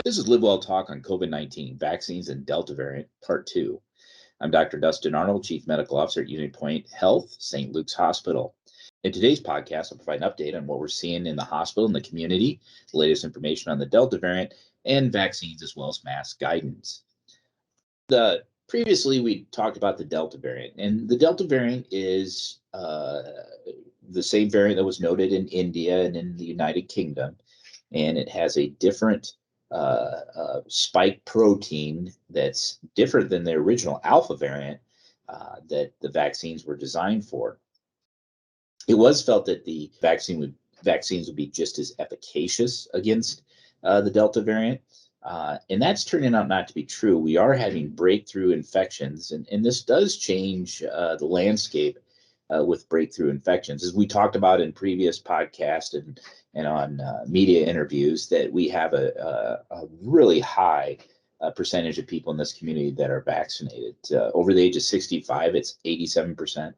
This is LiveWell Talk on COVID-19, vaccines and Delta variant, part 2. I'm Dr. Dustin Arnold, Chief Medical Officer at Unity Point Health, St. Luke's Hospital. In today's podcast, I'll provide an update on what we're seeing in the hospital and the community, the latest information on the Delta variant, and vaccines, as well as mask guidance. Previously, we talked about the Delta variant, and the Delta variant is the same variant that was noted in India and in the United Kingdom, and it has a different spike protein that's different than the original alpha variant that the vaccines were designed for. It was felt that the vaccines would be just as efficacious against the Delta variant, and that's turning out not to be true. We are having breakthrough infections, and this does change the landscape with breakthrough infections. As we talked about in previous podcasts and on media interviews, that we have a really high percentage of people in this community that are vaccinated. Over the age of 65, it's 87%.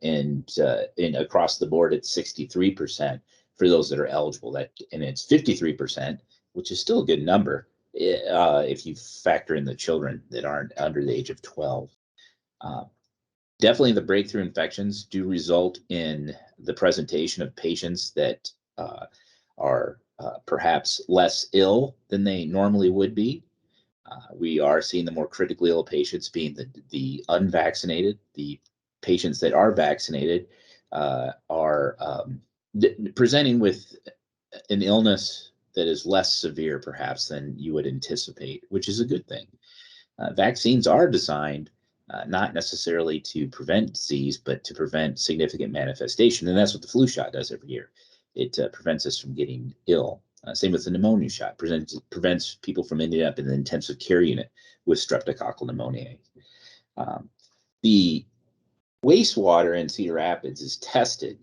And across the board, it's 63% for those that are eligible. And it's 53%, which is still a good number if you factor in the children that aren't under the age of 12. Definitely, the breakthrough infections do result in the presentation of patients that are perhaps less ill than they normally would be. We are seeing the more critically ill patients being the unvaccinated. The patients that are vaccinated are presenting with an illness that is less severe, perhaps, than you would anticipate, which is a good thing. Vaccines are designed not necessarily to prevent disease, but to prevent significant manifestation. And that's what the flu shot does every year. It prevents us from getting ill. Same with the pneumonia shot. Prevents people from ending up in the intensive care unit with streptococcal pneumoniae. The wastewater in Cedar Rapids is tested,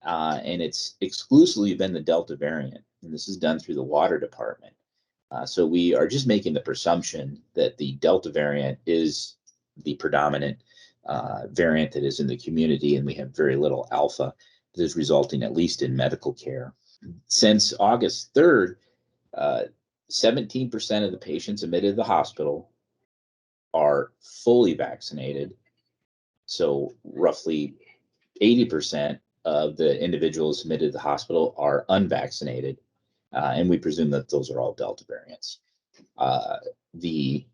and it's exclusively been the Delta variant. And this is done through the water department. So we are just making the presumption that the Delta variant is the predominant variant that is in the community, and we have very little alpha that is resulting, at least in medical care. Since August 3rd, 17% of the patients admitted to the hospital are fully vaccinated. So roughly 80% of the individuals admitted to the hospital are unvaccinated, and we presume that those are all Delta variants. The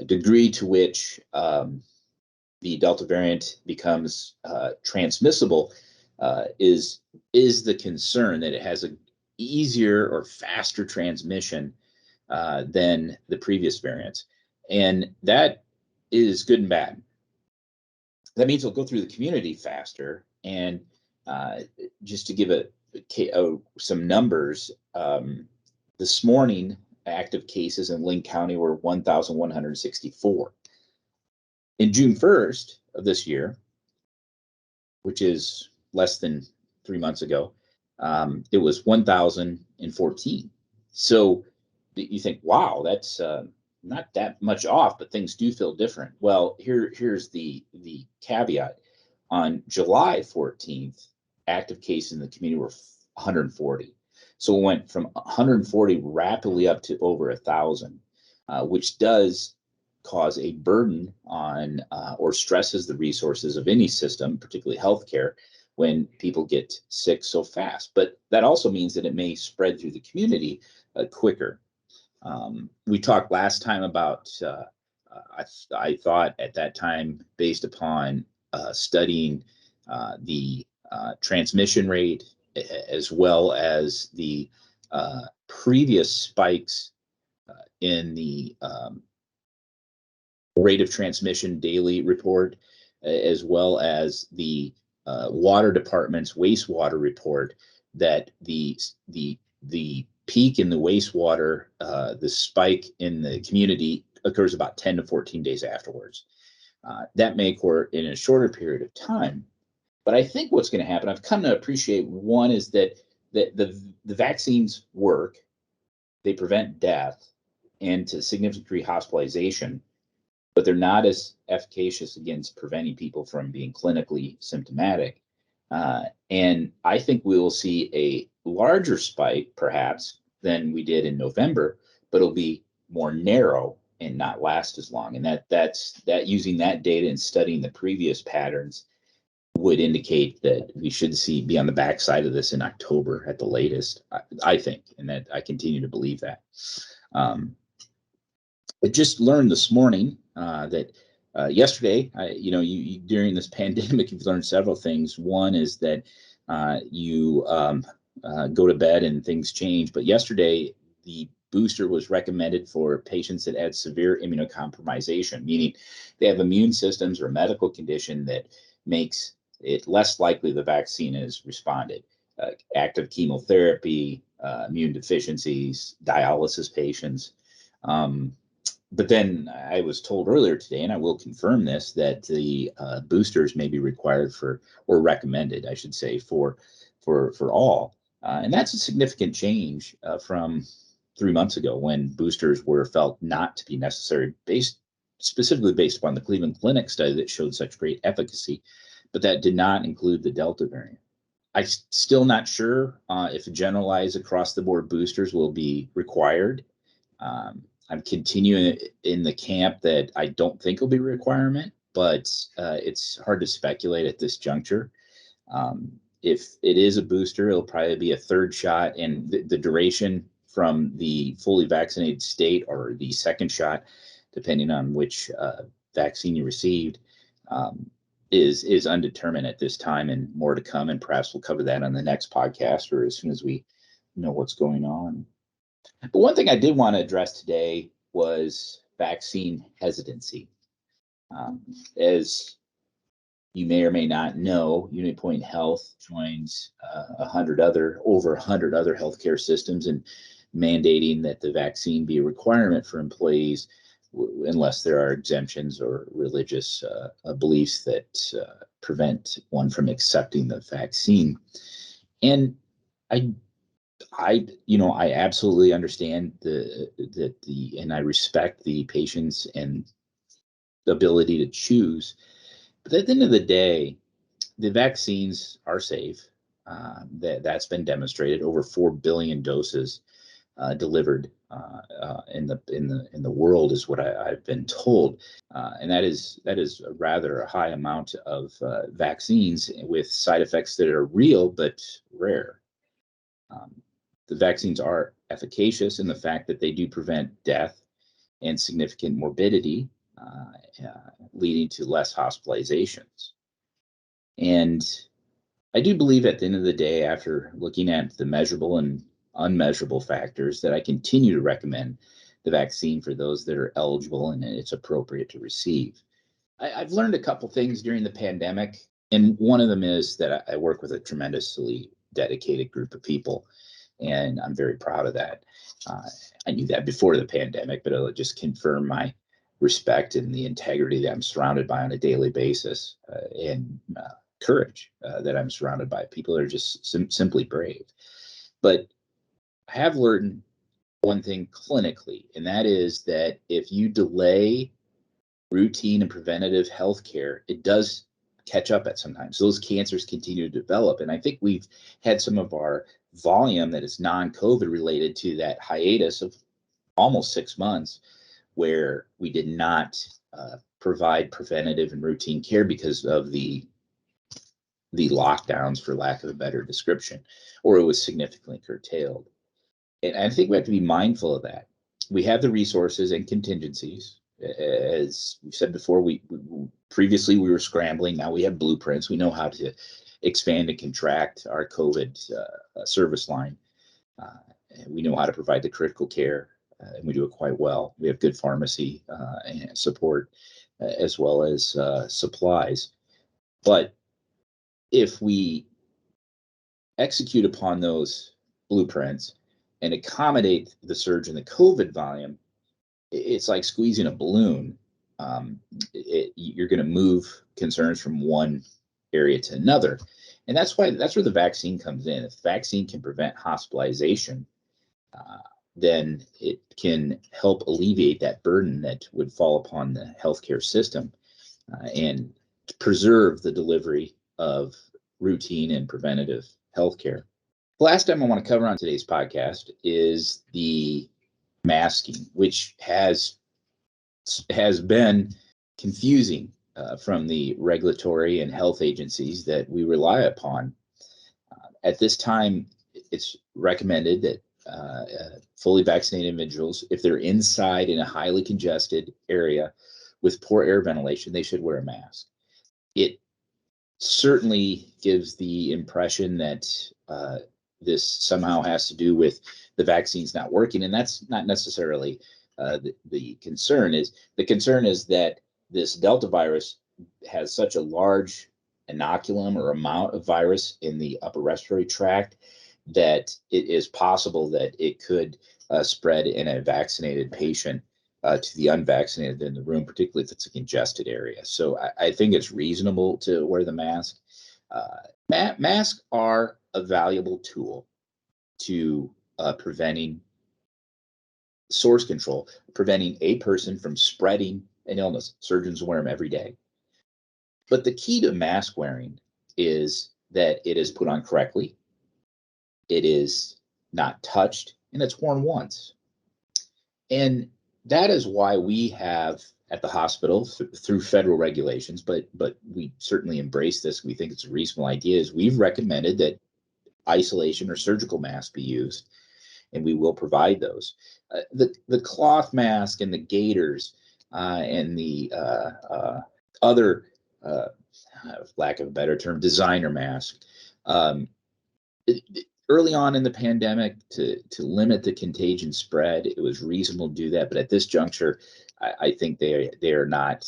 degree to which the Delta variant becomes transmissible is the concern, that it has an easier or faster transmission than the previous variants. And that is good and bad. That means it'll go through the community faster. And just to give some numbers, this morning, active cases in Linn County were 1,164. In June 1st of this year, which is less than 3 months ago, it was 1,014. So you think, wow, that's not that much off, but things do feel different. Well, here's the caveat. On July 14th, active cases in the community were 140. So it went from 140 rapidly up to over 1,000, which does cause a burden on or stresses the resources of any system, particularly healthcare, when people get sick so fast. But that also means that it may spread through the community quicker. We talked last time about, I thought at that time, based upon studying the transmission rate, as well as the previous spikes in the rate of transmission daily report, as well as the water department's wastewater report, that the peak in the wastewater, the spike in the community occurs about 10 to 14 days afterwards. That may occur in a shorter period of time. But I think what's going to happen, I've come to appreciate, one is that the vaccines work, they prevent death and to significant degree hospitalization, but they're not as efficacious against preventing people from being clinically symptomatic. And I think we will see a larger spike, perhaps, than we did in November, but it'll be more narrow and not last as long. And that's using that data and studying the previous patterns would indicate that we should be on the backside of this in October at the latest, I think, and that I continue to believe that. I just learned this morning that yesterday, you during this pandemic, you've learned several things. One is that you go to bed and things change. But yesterday, the booster was recommended for patients that had severe immunocompromisation, meaning they have immune systems or a medical condition that makes it less likely the vaccine is responded. Active chemotherapy, immune deficiencies, dialysis patients. But then I was told earlier today, and I will confirm this, that the boosters may be required or recommended, I should say, for all. And that's a significant change from 3 months ago when boosters were felt not to be necessary, specifically based upon the Cleveland Clinic study that showed such great efficacy, but that did not include the Delta variant. I'm still not sure if generalized across the board boosters will be required. I'm continuing in the camp that I don't think will be a requirement, but it's hard to speculate at this juncture. If it is a booster, it'll probably be a third shot, and the duration from the fully vaccinated state or the second shot, depending on which vaccine you received, is undetermined at this time, and more to come. And perhaps we'll cover that on the next podcast or as soon as we know what's going on. But one thing I did want to address today was vaccine hesitancy. As you may or may not know, UniPoint Health joins over 100 other healthcare systems in mandating that the vaccine be a requirement for employees unless there are exemptions or religious beliefs that prevent one from accepting the vaccine. And I absolutely understand and I respect the patients and the ability to choose. But at the end of the day, the vaccines are safe. That's been demonstrated. Over 4 billion doses delivered in the world is what I've been told, and that is a rather high amount of vaccines with side effects that are real but rare. The vaccines are efficacious in the fact that they do prevent death and significant morbidity, leading to less hospitalizations. And I do believe at the end of the day, after looking at the measurable and unmeasurable factors, that I continue to recommend the vaccine for those that are eligible and it's appropriate to receive. I've learned a couple things during the pandemic, and one of them is that I work with a tremendously dedicated group of people, and I'm very proud of that. I knew that before the pandemic, but it'll just confirm my respect and the integrity that I'm surrounded by on a daily basis, and courage that I'm surrounded by. People that are just simply brave. But I have learned one thing clinically, and that is that if you delay routine and preventative health care, it does catch up at sometimes. Those cancers continue to develop. And I think we've had some of our volume that is non-COVID related to that hiatus of almost 6 months where we did not provide preventative and routine care because of the lockdowns, for lack of a better description, or it was significantly curtailed. And I think we have to be mindful of that. We have the resources and contingencies. As we said before, previously we were scrambling. Now we have blueprints. We know how to expand and contract our COVID service line. And we know how to provide the critical care, and we do it quite well. We have good pharmacy and support, as well as supplies. But if we execute upon those blueprints and accommodate the surge in the COVID volume, it's like squeezing a balloon. You're going to move concerns from one area to another. And that's where the vaccine comes in. If the vaccine can prevent hospitalization, then it can help alleviate that burden that would fall upon the healthcare system, and preserve the delivery of routine and preventative healthcare. The last item I want to cover on today's podcast is the masking, which has been confusing from the regulatory and health agencies that we rely upon. At this time, it's recommended that fully vaccinated individuals, if they're inside in a highly congested area with poor air ventilation, they should wear a mask. It certainly gives the impression that this somehow has to do with the vaccines not working, and that's not necessarily the concern. The concern is that this Delta virus has such a large inoculum or amount of virus in the upper respiratory tract that it is possible that it could spread in a vaccinated patient to the unvaccinated in the room, particularly if it's a congested area. So I think it's reasonable to wear the mask. Masks are a valuable tool to preventing source control, preventing a person from spreading an illness. Surgeons wear them every day. But the key to mask wearing is that it is put on correctly, it is not touched, and it's worn once. And that is why we have at the hospital through federal regulations, but we certainly embrace this. We think it's a reasonable idea. Is we've recommended that isolation or surgical masks be used, and we will provide those. The cloth mask and the gaiters and the other, lack of a better term, designer mask. Early on in the pandemic, to limit the contagion spread, it was reasonable to do that. But at this juncture, I think they are not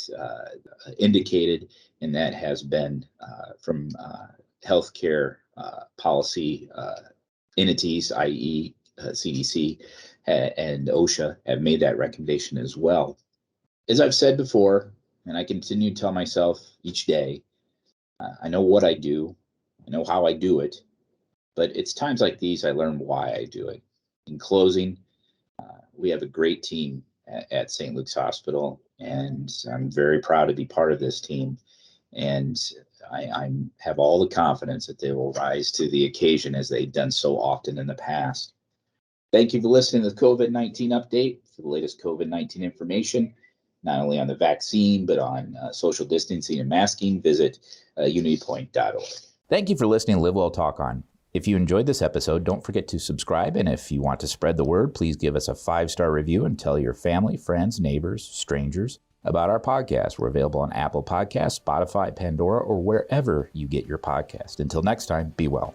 indicated, and that has been from healthcare policy entities, i.e. CDC and OSHA, have made that recommendation as well. As I've said before, and I continue to tell myself each day, I know what I do, I know how I do it, but it's times like these I learn why I do it. In closing, we have a great team at St. Luke's Hospital, and I'm very proud to be part of this team. And I have all the confidence that they will rise to the occasion as they've done so often in the past. Thank you for listening to the COVID-19 update. For the latest COVID-19 information, not only on the vaccine, but on social distancing and masking, visit unitypoint.org. Thank you for listening to LiveWell Talk On. If you enjoyed this episode, don't forget to subscribe. And if you want to spread the word, please give us a 5-star review and tell your family, friends, neighbors, strangers about our podcast. We're available on Apple Podcasts, Spotify, Pandora, or wherever you get your podcast. Until next time, be well.